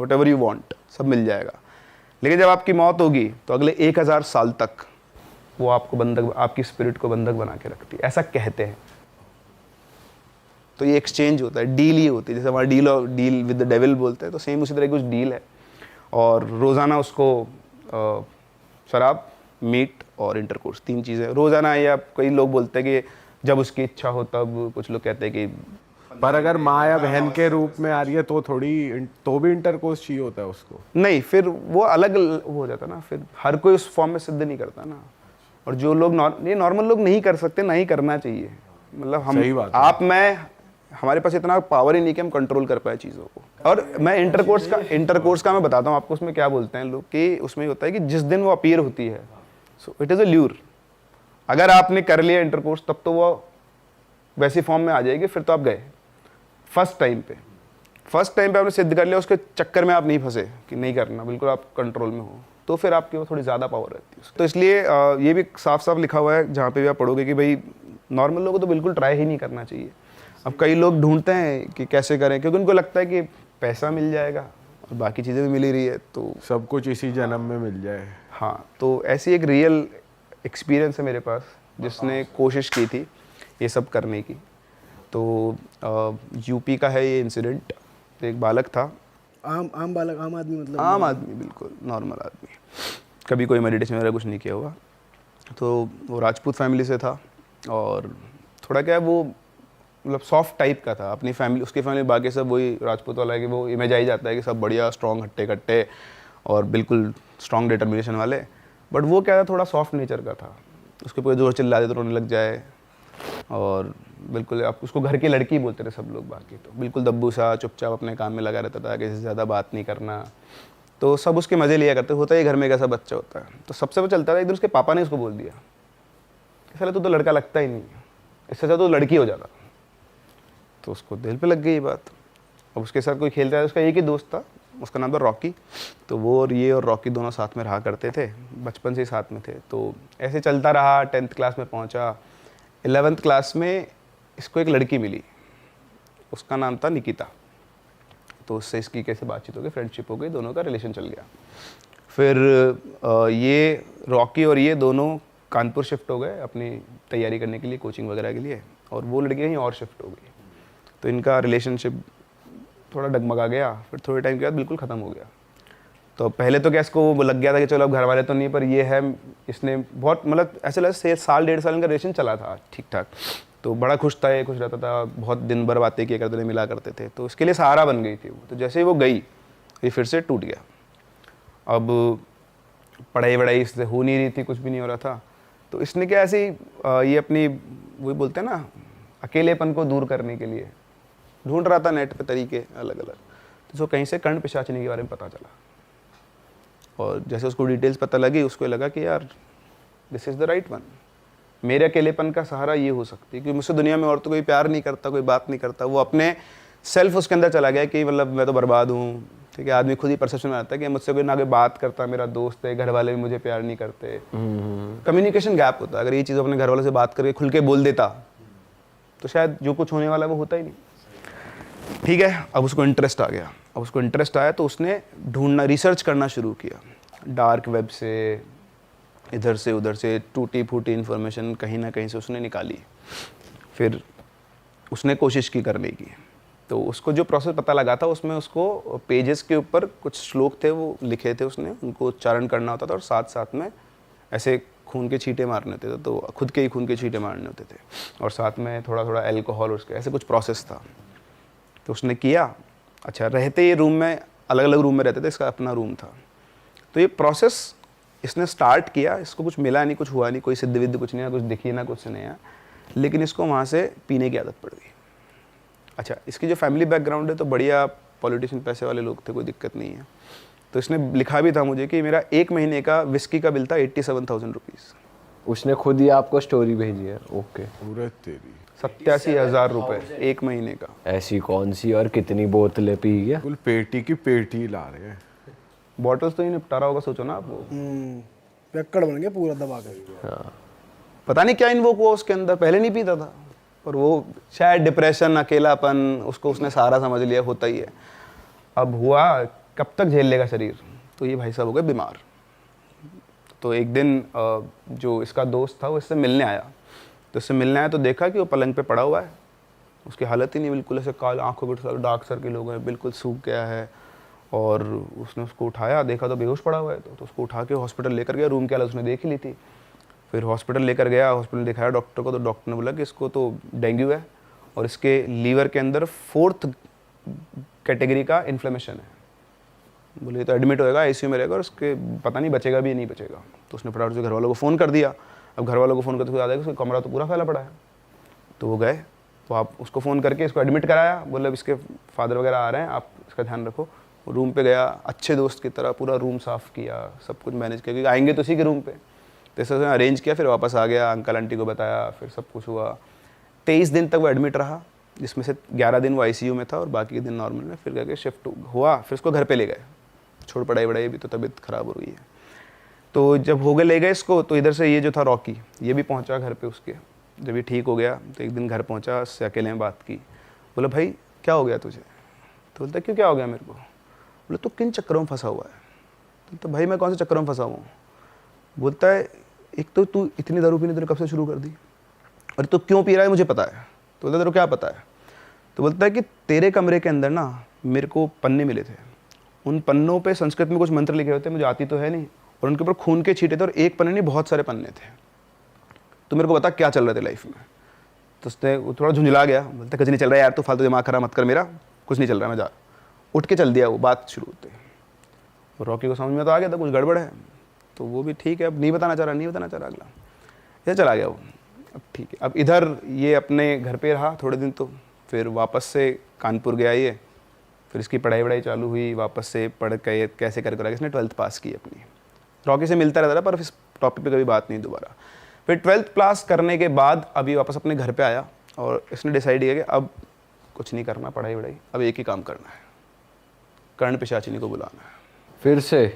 B: व्हाटएवर यू वांट सब मिल जाएगा। लेकिन जब आपकी मौत होगी तो अगले 1000 साल तक वो आपको बंधक, आपकी स्पिरिट को बंधक बना के रखती है, ऐसा कहते हैं। तो ये एक्सचेंज होता है, डील ही होती है। जैसे हमारा डील विद द डेविल बोलते हैं, तो सेम उसी तरह की कुछ डील है। और रोज़ाना उसको शराब, मीट और इंटरकोर्स, 3 चीज़ें रोज़ाना, या कई लोग बोलते हैं कि जब उसकी इच्छा हो तब, कुछ लोग कहते हैं कि,
C: पर अगर माँ या बहन के रूप में आ रही है तो भी इंटरकोर्स चाहिए होता है उसको।
B: नहीं, फिर वो अलग हो जाता ना, फिर हर कोई उस फॉर्म में सिद्ध नहीं करता ना। और जो लोग ये नॉर्मल लोग नहीं कर सकते, ना ही करना चाहिए। मतलब हम, आप, मैं, हमारे पास इतना पावर ही नहीं कि हम कंट्रोल कर पाए चीज़ों को। और मैं इंटरकोर्स का मैं बताता हूँ आपको, उसमें क्या बोलते हैं लोग कि उसमें होता है कि जिस दिन वो अपीयर होती है, so it is a lure. अगर आपने कर लिया इंटरकोर्स तब तो वो वैसी फॉर्म में आ जाएगी, फिर तो आप गए। फर्स्ट टाइम पे आपने सिद्ध कर लिया, उसके चक्कर में आप नहीं फंसे कि नहीं करना, बिल्कुल आप कंट्रोल में हो, तो फिर आपकी वो थोड़ी ज़्यादा पावर रहती है। तो इसलिए ये भी साफ साफ लिखा हुआ है जहाँ पे भी आप पढ़ोगे कि भाई नॉर्मल लोगों को तो बिल्कुल ट्राई ही नहीं करना चाहिए। अब कई लोग ढूंढते हैं कि कैसे करें, क्योंकि उनको लगता है कि पैसा मिल जाएगा और बाकी चीज़ें भी मिल ही रही है, तो
C: सब कुछ इसी जन्म में मिल जाए।
B: हाँ, तो ऐसी एक रियल एक्सपीरियंस है मेरे पास, जिसने कोशिश की थी ये सब करने की। तो यूपी का है ये इंसिडेंट। एक बालक था,
D: आम बालक, आम आदमी, मतलब
B: आम आदमी, बिल्कुल नॉर्मल आदमी, कभी कोई मेडिटेशन वगैरह कुछ नहीं किया होगा। तो वो राजपूत फैमिली से था, और थोड़ा क्या है वो मतलब सॉफ्ट टाइप का था। अपनी फैमिली, उसकी फैमिली बाकी सब वही राजपूत वाला है कि वो इमेज आ ही जाता है कि सब बढ़िया स्ट्रॉन्ग, हट्टे कट्टे और बिल्कुल स्ट्रॉन्ग डिटर्मिनेशन वाले। बट वो क्या था, थोड़ा सॉफ्ट नेचर का था, उसके पूरे जोर चिल्ला दे तो रोने लग जाए, और बिल्कुल आप उसको घर की लड़की बोलते थे सब लोग, बाकी तो बिल्कुल दब्बू सा चुपचाप अपने काम में लगा रहता था, किसी से ज़्यादा बात नहीं करना, तो सब उसके मज़े लिया करते, होता ही घर में एक ऐसा बच्चा होता है। तो सबसे वो चलता था, एक दिन उसके पापा ने उसको बोल दिया, साला तू तो लड़का लगता ही नहीं, इससे अच्छा तो लड़की हो जाता। तो उसको दिल पे लग गई ये बात। अब उसके साथ कोई खेलता है, उसका एक ही दोस्त था, उसका नाम था रॉकी। तो वो और ये और रॉकी दोनों साथ में रहा करते थे, बचपन से ही साथ में थे। तो ऐसे चलता रहा, 10th क्लास में पहुंचा। 11th क्लास में इसको एक लड़की मिली, उसका नाम था निकिता। तो उससे इसकी कैसे बातचीत हो गई, फ्रेंडशिप हो गई, दोनों का रिलेशन चल गया। फिर ये रॉकी और ये दोनों कानपुर शिफ्ट हो गए अपनी तैयारी करने के लिए, कोचिंग वगैरह के लिए, और वो लड़की कहीं और शिफ्ट हो गई। तो इनका रिलेशनशिप थोड़ा डगमगा गया, फिर थोड़े टाइम के बाद बिल्कुल ख़त्म हो गया। तो पहले तो क्या इसको वो लग गया था कि चलो अब घर वाले तो नहीं, पर ये है, इसने बहुत मतलब ऐसे लगा साल 1.5 साल का रिलेशन चला था ठीक ठाक। तो बड़ा खुश था, ये खुश रहता था, बहुत दिन भर बातें किया करते थे, मिला करते थे, तो इसके लिए सहारा बन गई थी वो। तो जैसे ही वो गई, ये फिर से टूट गया। अब पढ़ाई वढ़ाई इससे हो नहीं रही थी, कुछ भी नहीं हो रहा था। तो इसने क्या ऐसे ही ये अपनी वही बोलते हैं ना, अकेलेपन को दूर करने के लिए ढूंढ रहा था नेट पे तरीके अलग अलग। तो उसको कहीं से कर्ण पिशाचिनी के बारे में पता चला, और जैसे उसको डिटेल्स पता लगी, उसको लगा कि यार this is the right one, मेरे अकेलेपन का सहारा ये हो सकती है, क्योंकि मुझसे दुनिया में और तो कोई प्यार नहीं करता, कोई बात नहीं करता। वो अपने सेल्फ उसके अंदर चला गया कि मतलब मैं तो बर्बाद हूँ, ठीक है। आदमी खुद ही परसेप्शन में आता है कि मुझसे कोई ना कोई बात करता, मेरा दोस्त है, घर वाले भी मुझे प्यार नहीं करते, कम्युनिकेशन गैप होता है। अगर ये चीज़ अपने घर वालों से बात करके खुल के बोल देता तो शायद जो कुछ होने वाला वो होता ही नहीं, ठीक है। अब उसको इंटरेस्ट आ गया, अब उसको इंटरेस्ट आया तो उसने ढूंढना, रिसर्च करना शुरू किया, डार्क वेब से, इधर से उधर से टूटी फूटी इन्फॉर्मेशन कहीं ना कहीं से उसने निकाली। फिर उसने कोशिश की करने की। तो उसको जो प्रोसेस पता लगा था, उसमें उसको पेजेस के ऊपर कुछ श्लोक थे वो लिखे थे उसने, उनको उच्चारण करना होता था, और साथ साथ में ऐसे खून के छींटे मारने होते थे, तो खुद के ही खून के छींटे मारने होते थे, और साथ में थोड़ा थोड़ा अल्कोहल, उसके ऐसे कुछ प्रोसेस था। तो उसने किया। अच्छा, रहते ये रूम में, अलग अलग रूम में रहते थे, इसका अपना रूम था। तो ये प्रोसेस इसने स्टार्ट किया, इसको कुछ मिला नहीं, कुछ हुआ नहीं, कोई सिद्ध विद्ध कुछ नहीं, कुछ दिखी ना कुछ नहीं है, लेकिन इसको वहाँ से पीने की आदत पड़ गई। अच्छा, इसकी जो फैमिली बैकग्राउंड है तो बढ़िया पॉलिटिशियन, पैसे वाले लोग थे, कोई दिक्कत नहीं है। तो इसने लिखा भी था मुझे कि मेरा 1 महीने का विस्की का बिल था 87,000 रुपीज़।
A: उसने खुद ही आपको स्टोरी भेजी है? ओके।
C: पूरे तेरी
B: 87,000 रुपये 1 महीने का।
A: ऐसी कौन सी और कितनी बोतलें पी गया?
C: कुल पेटी की पेटी ला रहे हैं।
B: बॉटल्स तो ही निपटारा होगा, सोचो ना आप वो।
D: पैकड़ बन गया पूरा दबा के।
A: हाँ।
B: पता नहीं क्या इन्वोक हुआ उसके अंदर, पहले नहीं पीता था, पर वो शायद डिप्रेशन, अकेलापन, उसको उसने सारा समझ लिया, होता ही है। अब हुआ, कब तक झेल लेगा शरीर, तो ये भाई साहब हो गए बीमार। तो एक दिन जो इसका दोस्त था वो इससे मिलने आया, तो इससे मिलने आया तो देखा कि वो पलंग पे पड़ा हुआ है, उसकी हालत ही नहीं, बिल्कुल ऐसे काल आँखों के डार्क सर्किल हो गए, बिल्कुल सूख गया है। और उसने उसको उठाया, देखा तो बेहोश पड़ा हुआ है, तो उसको उठा के हॉस्पिटल लेकर गया। रूम की हालत उसने देख ही ली थी। फिर हॉस्पिटल लेकर गया, हॉस्पिटल दिखाया डॉक्टर को, तो डॉक्टर ने बोला कि इसको तो डेंगू है, और इसके लीवर के अंदर 4th कैटेगरी का इन्फ्लेमेशन है। बोले तो एडमिट होएगा, आईसीयू में रहेगा, और उसके पता नहीं बचेगा भी नहीं बचेगा। तो उसने फटाफट से घर वालों को फ़ोन कर दिया। अब घर वालों को फ़ोन करते हुए याद है कि उसका कमरा तो पूरा फैला पड़ा है। तो वो गए, तो आप उसको फ़ोन करके इसको एडमिट कराया। बोले अब इसके फादर वगैरह आ रहे हैं, आप इसका ध्यान रखो। रूम पे गया, अच्छे दोस्त की तरह पूरा रूम साफ़ किया, सब कुछ मैनेज किया, क्योंकि आएंगे तो उसी के रूम पे। तो इस तरह से अरेंज किया, फिर वापस आ गया, अंकल आंटी को बताया, फिर सब कुछ हुआ। 23 दिन तक वो एडमिट रहा, जिसमें से 11 दिन वो आईसीयू में था और बाकी के दिन नॉर्मल में। फिर करके शिफ्ट हुआ, फिर उसको घर पे ले गए, छोड़ पढ़ाई वढ़ाई भी, तो तबीयत ख़राब हो रही है। तो जब हो गए, ले गए इसको, तो इधर से ये जो था रॉकी, ये भी पहुंचा घर पे उसके। जब ये ठीक हो गया तो एक दिन घर पहुंचा, उससे अकेले में बात की। बोला भाई क्या हो गया तुझे? तो बोलता क्यों, क्या हो गया मेरे को? बोले तो किन चक्करों में फंसा हुआ है? तो भाई मैं कौन से चक्करों में फंसा हुआ हूँ? बोलता है एक तो तू इतनी दारू पीने तूने कब से शुरू कर दी, और तो क्यों पी रहा है मुझे पता है। तो बोलता तेरे को क्या पता है? तो बोलता है कि तेरे कमरे के अंदर ना मेरे को पन्ने मिले थे, उन पन्नों पे संस्कृत में कुछ मंत्र लिखे हुए थे, मुझे आती तो है नहीं, और उनके ऊपर खून के छींटे थे, और एक पन्ने नहीं बहुत सारे पन्ने थे। तो मेरे को बता क्या चल रहा था लाइफ में। तो उसने थोड़ा झुंझला गया, बोलता कुछ नहीं चल रहा है यार, तू फालतू दिमाग खराब मत कर मेरा, कुछ नहीं चल रहा है, मैं जा। उठ के चल दिया वो बात शुरू होते। रॉकी को समझ में तो आ गया था कुछ गड़बड़ है। तो वो भी ठीक है, अब नहीं बताना चाह रहा अगला, ये चला गया वो। अब ठीक है, अब इधर ये अपने घर पे रहा थोड़े दिन, तो फिर वापस से कानपुर गया ये, फिर इसकी पढ़ाई चालू हुई, वापस से पढ़ के कैसे कर इसने 12th पास की अपनी। रॉकी से मिलता रहता था पर इस टॉपिक पे कभी बात नहीं दोबारा। फिर 12th पास करने के बाद अभी वापस अपने घर पे आया और इसने डिसाइड किया कि अब कुछ नहीं करना पढ़ाई, अब एक ही काम करना है, कर्ण पिशाचिनी को बुलाना है।
A: फिर से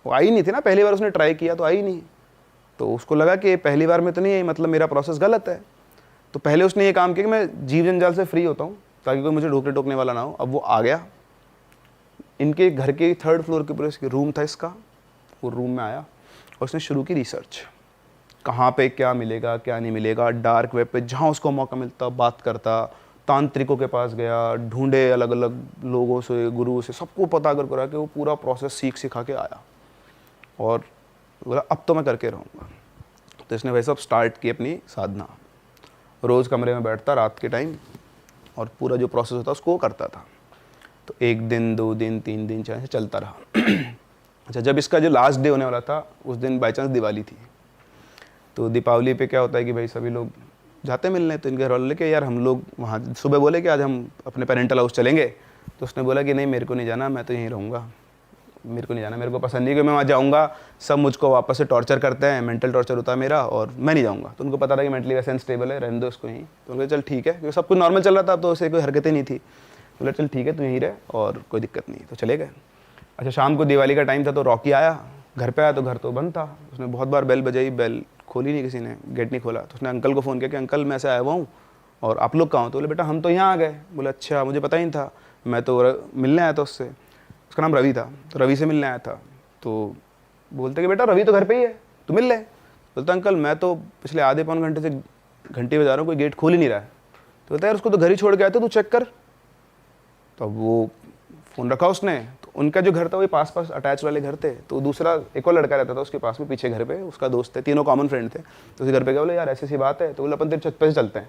B: वो आई नहीं थी ना, पहली बार उसने ट्राई किया तो आई नहीं, तो उसको लगा कि पहली बार में तो नहीं आई, मतलब मेरा प्रोसेस गलत है। तो पहले उसने ये काम किया कि मैं जीव जंजाल से फ्री होता हूँ ताकि कोई मुझे ढोकने टोकने वाला ना हो। अब वो आ गया, इनके घर के 3rd फ्लोर के ऊपर रूम था इसका, वो रूम में आया और उसने शुरू की रिसर्च, कहाँ पे क्या मिलेगा क्या नहीं मिलेगा, डार्क वेब पे जहाँ उसको मौका मिलता बात करता, तांत्रिकों के पास गया, ढूंढे अलग अलग लोगों से, गुरु से, सबको पता करा के वो पूरा प्रोसेस सिखा के आया और बोला अब तो मैं करके रहूँगा। तो इसने वैसे अब स्टार्ट की अपनी साधना, रोज़ कमरे में बैठता रात के टाइम और पूरा जो प्रोसेस होता उसको वो करता था। तो 1 दिन 2 दिन 3 दिन 4 से चलता रहा। अच्छा, जब इसका जो लास्ट डे होने वाला था उस दिन बाई चांस दिवाली थी। तो दीपावली पे क्या होता है कि भाई सभी लोग जाते मिलने, तो इनके घर वाले कि यार हम लोग वहाँ, सुबह बोले कि आज हम अपने पेरेंटल हाउस चलेंगे, तो उसने बोला कि नहीं मेरे को नहीं जाना, मैं तो यहीं रहूँगा, मेरे को नहीं जाना, मेरे को पसंद नहीं कि मैं वहाँ जाऊँगा, सब मुझको वापस से टॉर्चर करते हैं, मेंटल टॉर्चर होता है मेरा, और मैं नहीं जाऊँगा। तो उनको पता था कि मेंटली वैसे अनस्टेबल है, रहने दो उसको यहीं। तो उनको चल ठीक है, क्योंकि सब कुछ नॉर्मल चल रहा था, तो उसे कोई हरकतें नहीं थी। बोला चल ठीक है तू यहीं रह और कोई दिक्कत नहीं, तो चले गए। अच्छा, शाम को दिवाली का टाइम था, तो रॉकी आया, घर पे आया तो घर तो बंद था। उसने बहुत बार बेल बजाई, बेल खोली नहीं किसी ने, गेट नहीं खोला। तो उसने अंकल को फ़ोन किया कि अंकल मैं ऐसे आया हुआ हूँ और आप लोग कहाँ हो? तो बोले बेटा हम तो यहाँ आ गए। बोले अच्छा, मुझे पता ही नहीं था, मैं तो मिलने आया था उससे, उसका नाम रवि था, तो रवि से मिलने आया था। तो बोलते कि बेटा रवि तो घर पे ही है, तू मिल ले। बोलता अंकल मैं तो पिछले आधे पौन घंटे से घंटे बजा रहा हूँ, कोई गेट खोल ही नहीं रहा है। तो बोलता यार उसको तो घर ही छोड़ के आया था, तू चेक कर। तो अब वो फ़ोन रखा उसने, तो उनका जो घर था वही पास अटैच वाले घर थे। तो दूसरा एक और लड़का रहता था उसके पास में, पीछे घर पे, उसका दोस्त थे, तीनों कॉमन फ्रेंड थे। तो उसी घर पे गए, बोले यार ऐसी सी बात है। तो बोले अपन तेरे छत पे से चलते हैं।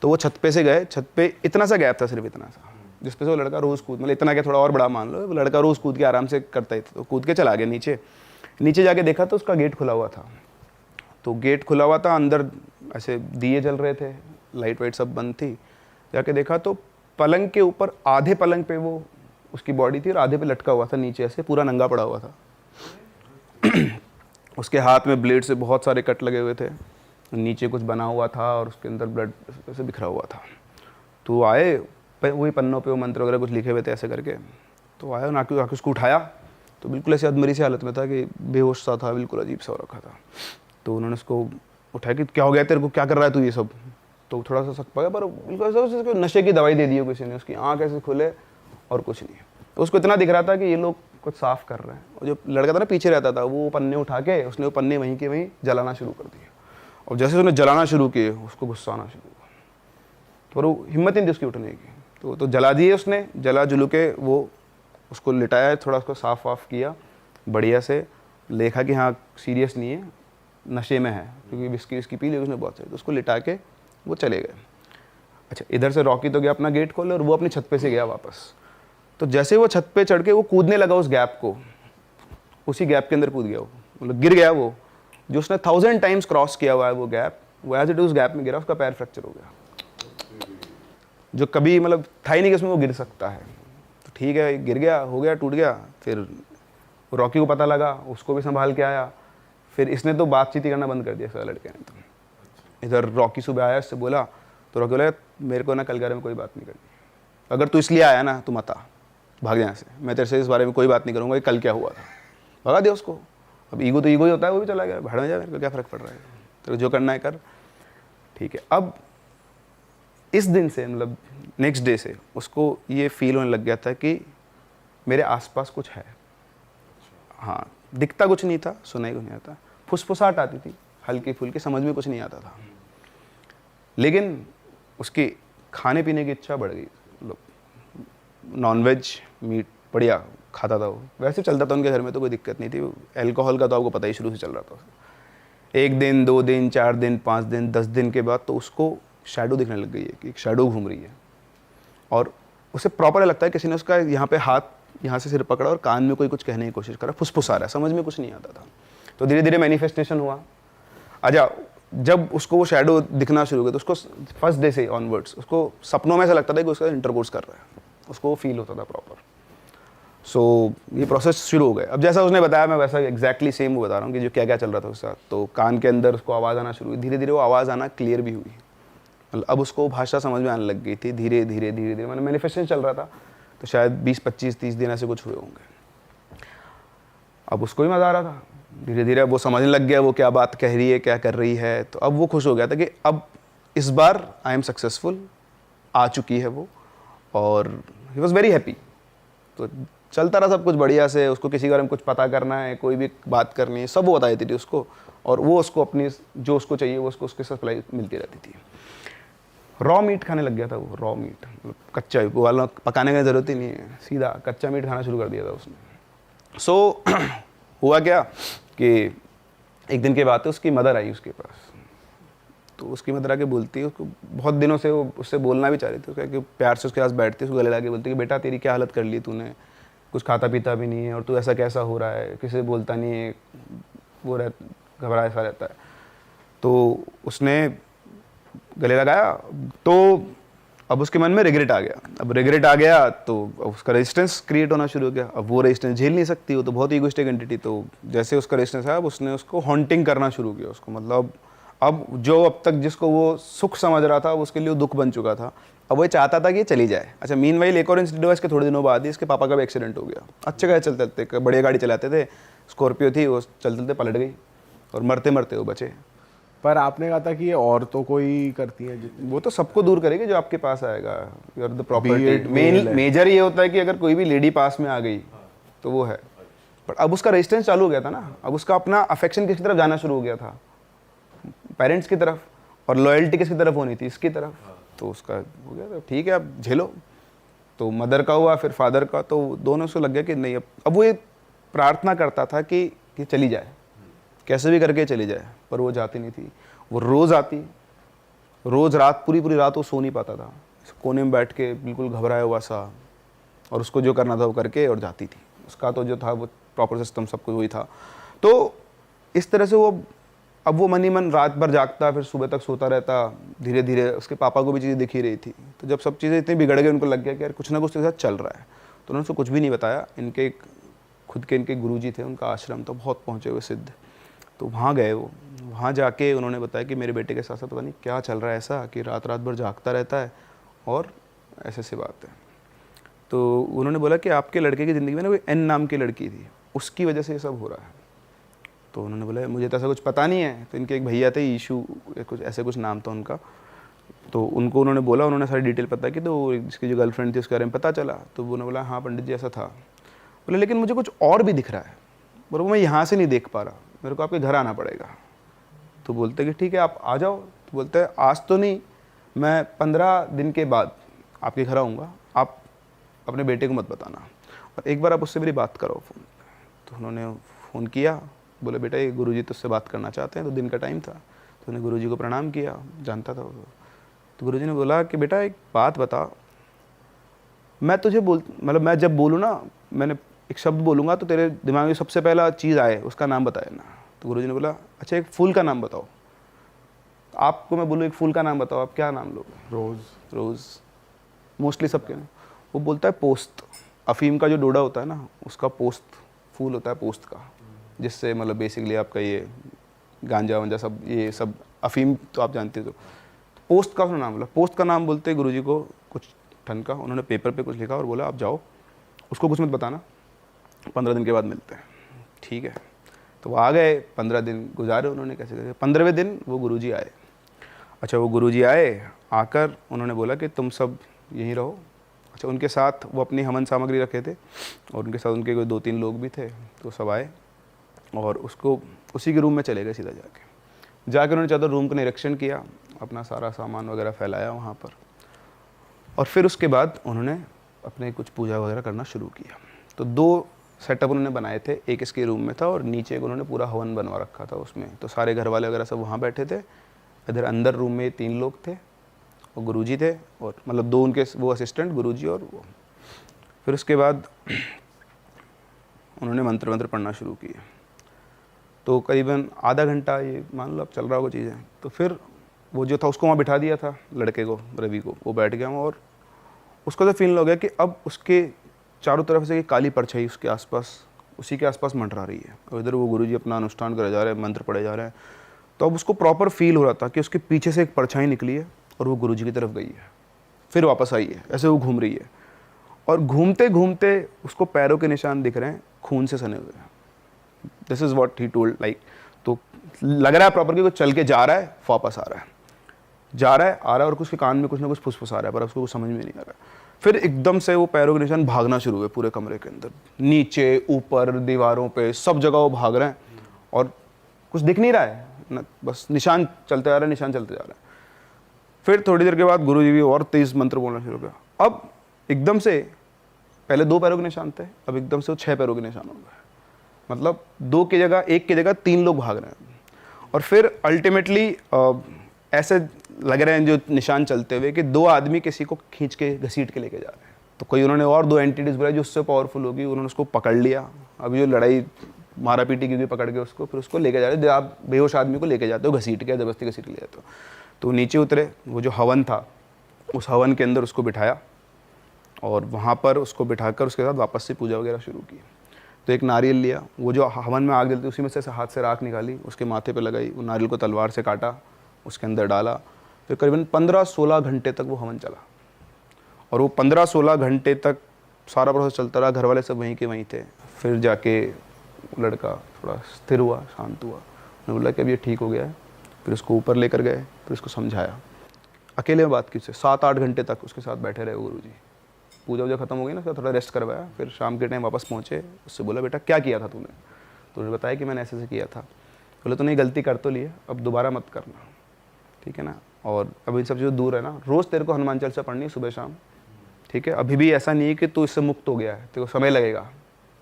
B: तो वो छत पे से गए, छत पे इतना सा गैप था, सिर्फ इतना सा, जिस पे से वो लड़का रोज़ कूद, मतलब इतना क्या थोड़ा और बड़ा मान लो, वो लड़का रोज़ कूद के आराम से करता ही था। तो कूद के चला गया नीचे। नीचे जाके देखा तो उसका गेट खुला हुआ था। तो गेट खुला हुआ था, अंदर ऐसे दिए जल रहे थे, लाइट वाइट सब बंद थी। जाके देखा तो पलंग के ऊपर, आधे पलंग पे वो उसकी बॉडी थी और आधे पे लटका हुआ था नीचे, ऐसे पूरा नंगा पड़ा हुआ था। उसके हाथ में ब्लेड से बहुत सारे कट लगे हुए थे, नीचे कुछ बना हुआ था और उसके अंदर ब्लड ऐसे बिखरा हुआ था। तो आए, वही पन्नों पे वो मंत्र वगैरह कुछ लिखे हुए थे ऐसे करके। तो आया ना, आके उसको उठाया तो बिल्कुल ऐसे अधमरी सी हालत में था कि बेहोश सा था, बिल्कुल अजीब सा हो रखा था। तो उन्होंने उसको उठाया कि क्या हो गया तेरे को, क्या कर रहा है तू ये सब? तो थोड़ा सा सक पाया, पर बिल्कुल नशे की दवाई दे दी हो किसी ने, उसकी आँख ऐसे खुले और कुछ नहीं। तो उसको इतना दिख रहा था कि ये लोग कुछ साफ कर रहे हैं। और जो लड़का था ना पीछे रहता था, वो पन्ने उठा के उसने वो पन्ने वहीं के वहीं जलाना शुरू कर दिया। और जैसे उसने जलाना शुरू किए, उसको गुस्सा आना शुरू हुआ, पर वो हिम्मत नहीं थी उसकी उठने की। तो जला दिए उसने, जला जुलू के वो उसको लिटाया, थोड़ा उसको साफ वाफ किया बढ़िया से, देखा कि हाँ सीरियस नहीं है, नशे में है, क्योंकि विस्की पी ली उसने बहुत सारी। तो उसको लिटा के वो चले गए। अच्छा, इधर से रॉकी तो गया अपना गेट खोले और वो अपनी छत पे से गया वापस। तो जैसे वो छत पे चढ़ के वो कूदने लगा उस गैप को, उसी गैप के अंदर कूद गया वो, मतलब गिर गया वो। जो उसने 1000 टाइम्स क्रॉस किया हुआ है वो गैप, वो एज इट उस गैप में गिरा, उसका पैर फ्रैक्चर हो गया, जो कभी मतलब था ही नहीं कि उसमें वो गिर सकता है। तो ठीक है, गिर गया, हो गया, टूट गया। फिर रॉकी को पता लगा, उसको भी संभाल के आया। फिर इसने तो बातचीत ही करना बंद कर दिया सारे लड़के ने। तो इधर रॉकी सुबह आया, इससे बोला, तो रॉकी बोला मेरे को ना कल के बारे में कोई बात नहीं करनी, अगर तू इसलिए आया ना, तू मत आ, भाग यहाँ से, मैं तेरे से इस बारे में कोई बात नहीं करूँगा कि कल क्या हुआ था। भगा दिया उसको। अब ईगो तो ईगो ही होता है, वो भी चला गया, भाड़ में जा, मेरे को क्या फ़र्क पड़ रहा है, तेरे जो करना है कर। ठीक है, अब इस दिन से, मतलब नेक्स्ट डे से उसको ये फील होने लग गया था कि मेरे आसपास कुछ है। हाँ, दिखता कुछ नहीं था, सुनाई कुछ नहीं आता, फुसफुसाहट आती थी हल्की फुल्की, समझ में कुछ नहीं आता था, लेकिन उसकी खाने पीने की इच्छा बढ़ गई। मतलब नॉनवेज मीट बढ़िया खाता था वो, वैसे चलता था उनके घर में, तो कोई दिक्कत नहीं थी। अल्कोहल का तो आपको पता ही शुरू से चल रहा था। 1 दिन 2 दिन 4 दिन 5 दिन 10 दिन के बाद तो उसको शैडो दिखने लग गई है कि एक शैडो घूम रही है, और उसे प्रॉपर लगता है किसी ने उसका यहाँ पे हाथ यहाँ से सिर पकड़ा और कान में कोई कुछ कहने की कोशिश करा, फुसफुसा रहा है, समझ में कुछ नहीं आता था। तो धीरे धीरे मैनिफेस्टेशन हुआ। अच्छा, जब उसको वो शैडो दिखना शुरू हुआ तो उसको फर्स्ट डे से ऑनवर्ड्स उसको सपनों में ऐसा लगता था कि उसका इंटरकोर्स कर रहा है, उसको वो फील होता था प्रॉपर। सो ये प्रोसेस शुरू हो गया। अब जैसा उसने बताया मैं वैसा एग्जैक्टली सेम वो बता रहा हूँ कि जो क्या क्या चल रहा था उसके साथ। तो कान के अंदर उसको आवाज़ आना शुरू हुई, धीरे धीरे वो आवाज़ आना क्लियर भी हुई, मतलब अब उसको भाषा समझ में आने लग गई थी धीरे धीरे धीरे धीरे। मैंने मैनिफेस्टेशन चल रहा था तो शायद 20, 25, 30 दिन ऐसे कुछ हुए होंगे। अब उसको भी मज़ा आ रहा था, धीरे धीरे वो समझने लग गया वो क्या बात कह रही है, क्या कर रही है। तो अब वो खुश हो गया था कि अब इस बार आई एम सक्सेसफुल, आ चुकी है वो, और ही वॉज वेरी हैप्पी। तो चलता रहा सब कुछ बढ़िया से। उसको किसी के बारे में कुछ पता करना है, कोई भी बात करनी है, सब वो बता देती थी उसको, और वो उसको अपनी जो उसको चाहिए वो उसको उसके सप्लाई मिलती रहती थी। रॉ मीट खाने लग गया था वो, रॉ मीट, मतलब कच्चा, वो वाला पकाने की ज़रूरत ही नहीं है, सीधा कच्चा मीट खाना शुरू कर दिया था उसने। सो हुआ क्या कि एक दिन की बात है, उसकी मदर आई उसके पास। तो उसकी मदर आके बोलती है, उसको बहुत दिनों से वो उससे बोलना भी चाह रही थी, उसका कि प्यार से उसके पास बैठती है, उसको गले लगा बोलती है कि बेटा तेरी क्या हालत कर ली तूने, कुछ खाता पीता भी नहीं है और तू ऐसा कैसा हो रहा है, किसी से बोलता नहीं है, वो घबरा ऐसा रहता है। तो उसने गले लगाया तो अब उसके मन में रिग्रेट आ गया। अब रिग्रेट आ गया तो उसका रेजिस्टेंस क्रिएट होना शुरू हो गया। अब वो रेजिस्टेंस झेल नहीं सकती, वो तो बहुत ईगोइस्टिक एंटिटी। तो जैसे उसका रेजिस्टेंस आया, अब उसने उसको हॉन्टिंग करना शुरू किया उसको, मतलब अब जो अब तक जिसको वो सुख समझ रहा था उसके लिए वो दुख बन चुका था। अब वो चाहता था कि ये चली जाए। अच्छा, मीनवाइल एक और इंसिडेंट हुआ इसके थोड़े दिनों बाद ही, इसके पापा का भी एक्सीडेंट हो गया। अच्छे गए चलते चलते, बढ़िया गाड़ी चलाते थे, स्कॉर्पियो थी, वो चलते चलते पलट गई और मरते मरते वो बचे।
C: पर आपने कहा था कि ये औरतों को ही करती है।
B: वो तो सबको दूर करेगी जो आपके पास आएगा, you are the property. Major ये होता है कि अगर कोई भी लेडी पास में आ गई तो वो है। बट अब उसका रेजिस्टेंस चालू हो गया था ना, अब उसका अपना अफेक्शन किसकी तरफ जाना शुरू हो गया था, पेरेंट्स की तरफ, और लॉयल्टी किसकी तरफ होनी थी, इसकी तरफ। तो उसका हो गया, तो ठीक है अब झेलो। तो मदर का हुआ, फिर फादर का, तो दोनों से लग गया कि नहीं, अब वो ये प्रार्थना करता था कि चली जाए, कैसे भी करके चली जाए, पर वो जाती नहीं थी। वो रोज़ आती, रोज़ रात, पूरी पूरी रात वो सो नहीं पाता था, कोने में बैठ के बिल्कुल घबराया हुआ सा, और उसको जो करना था वो करके और जाती थी। उसका तो जो था वो प्रॉपर सिस्टम सब कुछ वही था। तो इस तरह से वो अब वो मन ही मन रात भर जागता, फिर सुबह तक सोता रहता। धीरे धीरे उसके पापा को भी चीज़ें दिख ही रही थी। तो जब सब चीज़ें इतनी बिगड़ गई, उनको लग गया कि यार कुछ ना कुछ उसके साथ चल रहा है। तो उन्होंने उसको कुछ भी नहीं बताया। इनके खुद के इनके गुरुजी थे, उनका आश्रम तो बहुत पहुँचे हुए सिद्ध। तो वहाँ गए वो, वहाँ जाके उन्होंने बताया कि मेरे बेटे के साथ साथ पता नहीं क्या चल रहा है ऐसा कि रात रात भर जागता रहता है और ऐसे ऐसी बात है। तो उन्होंने बोला कि आपके लड़के की ज़िंदगी में ना कोई एन नाम की लड़की थी, उसकी वजह से ये सब हो रहा है। तो उन्होंने बोला मुझे तो ऐसा कुछ पता नहीं है। तो इनके एक भैया थे, ईशू कुछ ऐसे कुछ नाम था उनका। तो उनको उन्होंने बोला, उन्होंने सारी डिटेल पता की। तो जिसकी जो गर्लफ्रेंड थी उसके बारे में पता चला। तो उन्होंने बोला हाँ पंडित जी ऐसा था। बोले लेकिन मुझे कुछ और भी दिख रहा है, बोले मैं यहाँ से नहीं देख पा रहा, मेरे को आपके घर आना पड़ेगा। तो बोलते कि ठीक है आप आ जाओ। तो बोलते हैं आज तो नहीं, मैं 15 दिन के बाद आपके घर आऊँगा, आप अपने बेटे को मत बताना, और एक बार आप उससे मेरी बात करो फ़ोन। तो उन्होंने फ़ोन किया, बोले बेटा ये गुरुजी तुझसे बात करना चाहते हैं। तो दिन का टाइम था, तो उन्हें गुरुजी को प्रणाम किया, जानता था वो। तो गुरुजी ने बोला कि बेटा एक बात बता, मैं तुझे मतलब मैं जब बोलूँ ना, मैंने एक शब्द बोलूँगा तो तेरे दिमाग में सबसे पहला चीज़ आए उसका नाम बताया ना। तो गुरुजी ने बोला अच्छा एक फूल का नाम बताओ। आपको मैं बोलूँ एक फूल का नाम बताओ, आप क्या नाम लोगे?
C: रोज़।
B: रोज़ मोस्टली सबके। वो बोलता है पोस्त, अफीम का जो डोडा होता है ना उसका पोस्त फूल होता है, पोस्त का, जिससे मतलब बेसिकली आपका ये गांजा वांजा सब, ये सब अफीम तो आप जानते हो। तो पोस्त का उसने नाम बोला। पोस्त का नाम बोलते गुरुजी को कुछ ठन का, उन्होंने पेपर पे कुछ लिखा और बोला आप जाओ, उसको कुछ मत बताना, 15 दिन के बाद मिलते हैं। ठीक है। तो वो आ गए, 15 दिन गुजारे उन्होंने कैसे कैसे। 15वें दिन वो गुरुजी आए। अच्छा वो गुरुजी आए, आकर उन्होंने बोला कि तुम सब यहीं रहो। अच्छा उनके साथ वो अपनी हवन सामग्री रखे थे, और उनके साथ उनके कोई 2-3 लोग भी थे। तो सब आए और उसको उसी के रूम में चले गए सीधा जाके उन्होंने चादर रूम का निरीक्षण किया, अपना सारा सामान वगैरह फैलाया वहाँ पर, और फिर उसके बाद उन्होंने अपने कुछ पूजा वगैरह करना शुरू किया। तो 2 सेटअप उन्होंने बनाए थे, एक इसके रूम में था और नीचे एक उन्होंने पूरा हवन बनवा रखा था उसमें। तो सारे घर वाले वगैरह सब वहाँ बैठे थे। इधर अंदर रूम में 3 लोग थे और गुरुजी थे, और मतलब 2 उनके वो असिस्टेंट, गुरुजी और वो। फिर उसके बाद उन्होंने मंत्र मंत्र पढ़ना शुरू किए। तो करीबन आधा घंटा, ये मान लो अब चल रहा होगा चीज़ें, तो फिर वो जो था उसको वहाँ बिठा दिया था, लड़के को, रवि को, वो बैठ गया और उसको तो फील हो गया कि अब उसके चारों तरफ से काली परछाई उसके आसपास, उसी के आसपास मंडरा रही है, और इधर वो गुरुजी अपना अनुष्ठान करे जा रहे हैं, मंत्र पढ़े जा रहे हैं। तो अब उसको प्रॉपर फील हो रहा था कि उसके पीछे से एक परछाई निकली है और वो गुरुजी की तरफ गई है, फिर वापस आई है, ऐसे वो घूम रही है, और घूमते घूमते उसको पैरों के निशान दिख रहे हैं खून से सने हुए। This is what he told, like, तो लग रहा है प्रॉपर कि वो चल के जा रहा है, वापस आ रहा है, जा रहा है, आ रहा है, और उसके कान में कुछ ना कुछ फुसफुसा रहा है, पर उसको कुछ समझ में नहीं आ रहा है। फिर एकदम से वो पैरों के निशान भागना शुरू हुए पूरे कमरे के अंदर, नीचे, ऊपर, दीवारों पे, सब जगह वो भाग रहे हैं, और कुछ दिख नहीं रहा है न, बस निशान चलते जा रहे हैं, निशान चलते जा रहे हैं। फिर थोड़ी देर के बाद गुरुजी भी और तेज मंत्र बोलना शुरू किया। अब एकदम से, पहले 2 पैरों के निशान थे, अब एकदम से वो 6 पैरों के निशान हो गए, मतलब 2 की जगह 1 की जगह 3 लोग भाग रहे हैं। और फिर अल्टीमेटली ऐसे लग रहे हैं जो निशान चलते हुए कि 2 आदमी किसी को खींच के घसीट के लेके जा रहे हैं। तो कोई उन्होंने और 2 एंटिटीज बुलाई जो उससे पावरफुल होगी, उन्होंने उसको पकड़ लिया। अभी जो लड़ाई मारा पीटी की पकड़ के उसको, फिर उसको लेके जा रहे हैं। आप बेहोश आदमी को लेके जाते हो, घसीट के, जबरदस्ती घसीट के ले जाते हो। तो नीचे उतरे, वो जो हवन था उस हवन के अंदर उसको बिठाया, और वहाँ पर उसको बिठाकर उसके साथ वापस से पूजा वगैरह शुरू की। तो एक नारियल लिया, वो जो हवन में आग जलती उसी में से हाथ से राख निकाली, उसके माथे पे लगाई, वो नारियल को तलवार से काटा, उसके अंदर डाला। फिर करीबन 15-16 घंटे तक वो हवन चला, और वो 15-16 घंटे तक सारा प्रोसेस चलता रहा। घर वाले सब वहीं के वहीं थे। फिर जाके लड़का थोड़ा स्थिर हुआ, शांत हुआ, उन्होंने बोला कि अब ये ठीक हो गया है। फिर उसको ऊपर लेकर गए, फिर उसको समझाया, अकेले में बात की उससे, 7-8 घंटे तक उसके साथ बैठे रहे गुरुजी। पूजा वूजा खत्म हो गई ना, उसका थोड़ा रेस्ट करवाया। फिर शाम के टाइम वापस पहुँचे, उससे बोला बेटा क्या किया था तूने? तो उन्होंने बताया कि मैंने ऐसे किया था। बोले तूने गलती कर तो लिया, अब दोबारा मत करना, ठीक है ना? और अब इन सब चीज़ों दूर है ना, रोज़ तेरे को हनुमान चालीसा पढ़नी है सुबह शाम, ठीक है? अभी भी ऐसा नहीं है कि तू इससे मुक्त हो गया है, तेरे को समय लगेगा।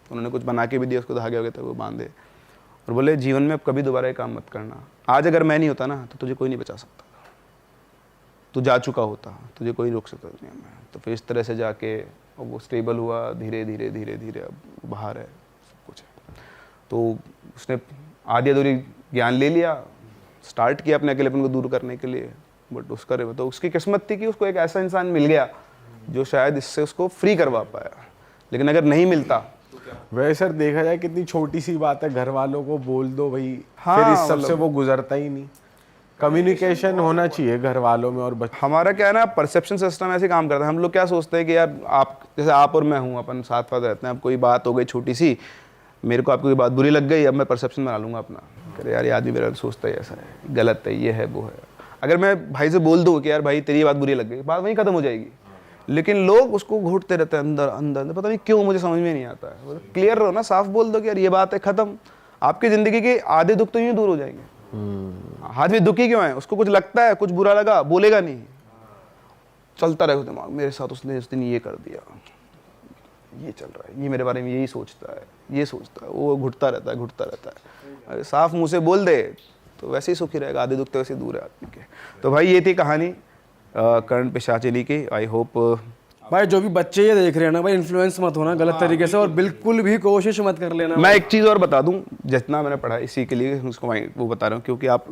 B: उन्होंने कुछ बना के भी दिया, उसको धागे वगैरह तक वो बांधे, और बोले जीवन में अब कभी दोबारा ये काम मत करना। आज अगर मैं नहीं होता ना तो तुझे कोई नहीं बचा सकता, तू जा चुका होता, तुझे कोई रोक सकता दुनिया में। तो फिर इस तरह से जाके वो स्टेबल हुआ, धीरे धीरे धीरे धीरे अब बाहर है, सब कुछ है। तो उसने आधी अधूरी ज्ञान ले लिया, स्टार्ट किया अपने अकेलेपन को दूर करने के लिए, बट उसका तो उसकी किस्मत थी कि उसको एक ऐसा इंसान मिल गया जो शायद इससे उसको फ्री करवा पाया। लेकिन अगर नहीं मिलता,
C: वैसे सर देखा जाए कितनी छोटी सी बात है, घर वालों को बोल दो भाई,
B: हाँ,
C: फिर इस सब से वो गुजरता ही नहीं। कम्युनिकेशन होना चाहिए घर वालों में और बच्चों।
B: हमारा क्या है ना, परसेप्शन सिस्टम ऐसे काम करता है। हम लोग क्या सोचते हैं कि यार आप, जैसे आप और मैं हूँ, अपन साथ साथ रहते हैं, अब कोई बात हो गई छोटी सी, मेरे को आपकी कोई बात बुरी लग गई, अब मैं परसेप्शन बना लूँगा अपना, अरे यार ये आदमी मेरा सोचता है ऐसा है, गलत है, ये है वो है। अगर मैं भाई से बोल दूँ कि यार भाई तेरी बात बुरी लग गई, बात वहीं खत्म हो जाएगी। लेकिन लोग उसको घूटते रहते हैं अंदर अंदर, पता नहीं क्यों, मुझे समझ में नहीं आता है। क्लियर रहो ना, साफ बोल दो कि यार ये बात है, खत्म। आपकी ज़िंदगी के आधे दुख तो यूँ दूर हो जाएंगे। आदमी दुखी क्यों है? उसको कुछ लगता है, कुछ बुरा लगा, बोलेगा नहीं, चलता रहे दिमाग, मेरे साथ उसने उस दिन ये कर दिया, ये चल रहा है, ये मेरे बारे में यही सोचता है, ये सोचता है, वो घुटता रहता है, घुटता रहता है। अरे साफ मुंह से बोल दे तो वैसे ही सुखी रहेगा, आधे दुख तो वैसे दूर है आदमी के। तो भाई ये थी कहानी कर्ण पिशाचिनी की। आई होप
D: भाई जो भी बच्चे ये देख रहे हैं ना भाई, इन्फ्लुएंस मत होना गलत तरीके से, और बिल्कुल भी कोशिश मत कर लेना।
B: मैं एक चीज़ और बता दूं, जितना मैंने पढ़ा इसी के लिए उसको वो बता रहा हूँ, क्योंकि आप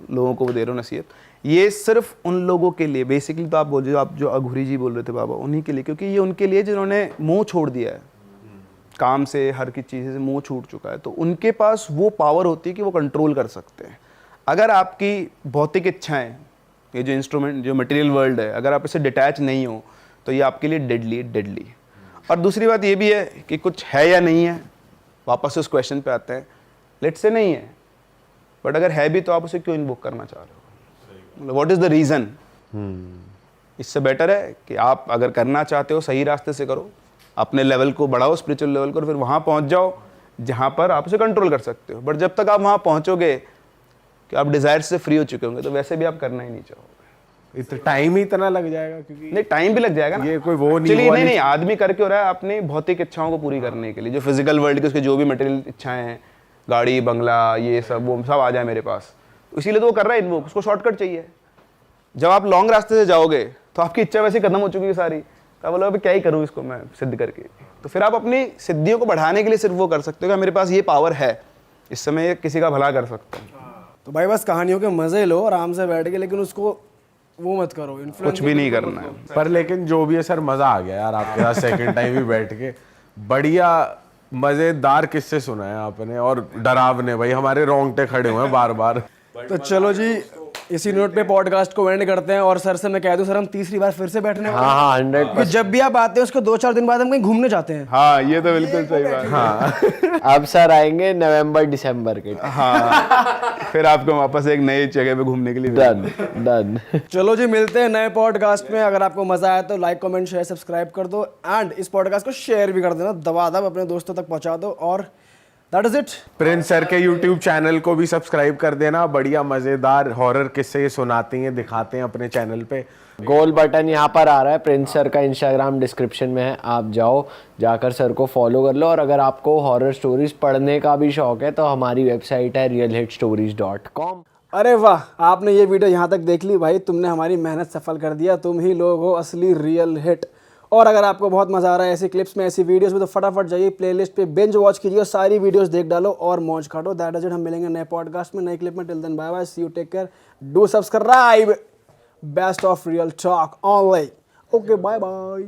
B: लोगों को वो दे रहे हो नसीहत। ये सिर्फ उन लोगों के लिए, बेसिकली तो आप बोल रहे हो, आप जो अघोरी जी बोल रहे थे बाबा, उन्हीं के लिए, क्योंकि ये उनके लिए जिन्होंने मुँह छोड़ दिया है काम से, हर की चीज़ से मुँह छूट चुका है। तो उनके पास वो पावर होती है कि वो कंट्रोल कर सकते हैं। अगर आपकी भौतिक इच्छाएँ, ये जो इंस्ट्रूमेंट, जो मटेरियल वर्ल्ड है, अगर आप इससे डिटैच नहीं हो तो ये आपके लिए डेडली। और दूसरी बात ये भी है कि कुछ है या नहीं है, वापस से उस क्वेश्चन पे आते हैं। लेट्स से नहीं है, बट अगर है भी तो आप उसे क्यों इन्वोक करना चाह रहे हो? मतलब व्हाट इज़ द रीज़न? इससे बेटर है कि आप अगर करना चाहते हो सही रास्ते से करो, अपने लेवल को बढ़ाओ, स्पिरिचुअल लेवल को, फिर वहाँ पहुँच जाओ जहाँ पर आप उसे कंट्रोल कर सकते हो। बट जब तक आप वहाँ पहुँचोगे कि आप डिज़ायर से फ्री हो चुके होंगे, तो वैसे भी आप करना ही नहीं चाहोगे।
C: टाइम ही इतना लग जाएगा, क्योंकि
B: नहीं, टाइम भी लग जाएगा ना,
C: ये कोई वो नहीं,
B: चलिए नहीं, आदमी करके हो रहा है अपनी भौतिक इच्छाओं को पूरी करने के लिए, जो फिजिकल वर्ल्ड की उसके जो भी मटेरियल इच्छाएं हैं, गाड़ी बंगला ये सब, वो सब आ जाए मेरे पास, इसीलिए तो वो कर रहा है इन्वोक, उसको शॉर्टकट चाहिए। जब आप लॉन्ग रास्ते से जाओगे तो आपकी इच्छा वैसे खत्म हो चुकी है सारी, तो बोलो अभी क्या ही करूँ इसको मैं सिद्ध करके। तो फिर आप अपनी सिद्धियों को बढ़ाने के लिए सिर्फ वो कर सकते हो कि मेरे पास ये पावर है, इस समय ये किसी का भला कर सकता हूँ।
D: तो भाई बस कहानियों के मजे लो आराम से बैठ के, लेकिन उसको वो मत करो, इन्फ्लुएंस
B: कुछ भी नहीं करना है।
C: पर लेकिन जो भी है सर, मजा आ गया यार आपके साथ सेकंड टाइम भी बैठ के। बढ़िया मजेदार किस्से सुनाए आपने और डरावने, भाई हमारे रोंगटे खड़े हुए हैं बार बार।
D: तो चलो जी, इसी नोट पे पॉडकास्ट को एंड करते हैं। और सर से मैं कह दूं, सर हम तीसरी बार फिर से बैठने वाले हैं।
A: हाँ 100%।
D: क्योंकि जब भी आप आते हैं उसके 2-4 दिन बाद हम कहीं घूमने जाते हैं।
B: हाँ ये तो बिल्कुल सही बात है।
C: हाँ
A: अब सर आएंगे नवंबर दिसंबर के।
B: हाँ फिर आपको वापस एक नई जगह पे घूमने के लिए
A: डन डन।
D: चलो जी, मिलते हैं नए पॉडकास्ट में। अगर आपको मजा आया तो लाइक कमेंट शेयर सब्सक्राइब कर दो, एंड इस पॉडकास्ट को शेयर भी कर देना, दबादब अपने दोस्तों तक पहुंचा दो। और that is it.
C: Prince sir के YouTube चैनल को भी सब्सक्राइब कर देना, बढ़िया मजेदार हॉरर किस्से सुनाती हैं, दिखाते हैं अपने चैनल पे।
A: गोल बटन यहाँ पर आ रहा है, प्रिंस सर का इंस्टाग्राम डिस्क्रिप्शन में है, आप जाओ, जाकर सर को फॉलो कर लो। और अगर आपको हॉरर स्टोरीज पढ़ने का भी शौक है तो हमारी वेबसाइट है realhitstories.com।
D: अरे वाह, आपने ये वीडियो यहाँ तक देख ली भाई, तुमने हमारी मेहनत सफल कर दिया। तुम ही लोग हो असली रियल हिट। और अगर आपको बहुत मजा आ रहा है ऐसी क्लिप्स में, ऐसी वीडियोस में, तो फटाफट जाइए प्लेलिस्ट पे, बिंज वॉच कीजिए, सारी वीडियोस देख डालो और मौज काटो। That is it. हम मिलेंगे नए पॉडकास्ट में, नए क्लिप में। Till then bye bye, see you, take care, do subscribe. Best of real talk only. Okay, bye bye.